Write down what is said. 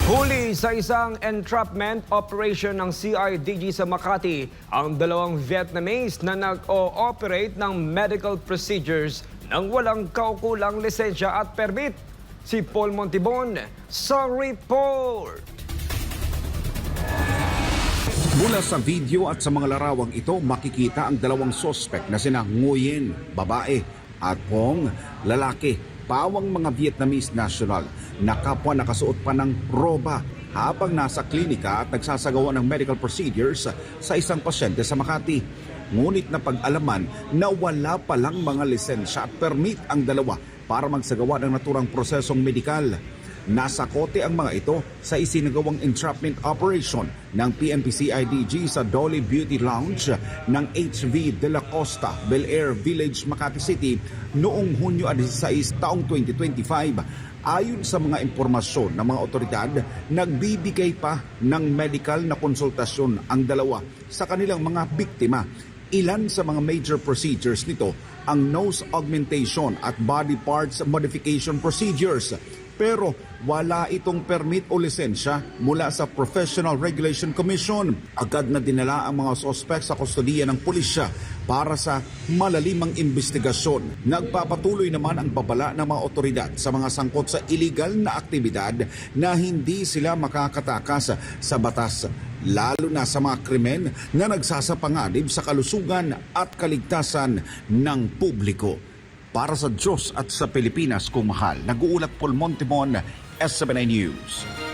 Huli sa isang entrapment operation ng CIDG sa Makati ang dalawang Vietnamese na nag-o-operate ng medical procedures nang walang kaukulang lisensya at permit. Si Paul Montibon sa report. Mula sa video at sa mga larawang ito, makikita ang dalawang sospek na sina Nguyen, babae, at Hong, lalaki, pawang mga Vietnamese national na kapwa nakasuot pa ng roba habang nasa klinika at nagsasagawa ng medical procedures sa isang pasyente sa Makati. Ngunit napag-alaman na wala palang mga lisensya at permit ang dalawa para magsagawa ng naturang prosesong medikal. Nasa kote ang mga ito sa isinagawang entrapment operation ng PNP-CIDG sa Dolly Beauty Lounge ng HV De La Costa, Bel Air Village, Makati City noong Hunyo 16 taong 2025. Ayon sa mga impormasyon ng mga otoridad, nagbibigay pa ng medical na konsultasyon ang dalawa sa kanilang mga biktima. Ilan sa mga major procedures nito ang nose augmentation at body parts modification procedures. Pero wala itong permit o lisensya mula sa Professional Regulation Commission. Agad na dinala ang mga sospek sa kustodiya ng pulisya para sa malalimang investigasyon. Nagpapatuloy naman ang babala ng mga otoridad sa mga sangkot sa illegal na aktibidad na hindi sila makakatakas sa batas, lalo na sa mga krimen na nagsasapanganib sa kalusugan at kaligtasan ng publiko. Para sa Diyos at sa Pilipinas kung mahal, nag-uulat Paul Montibon, SMNI News.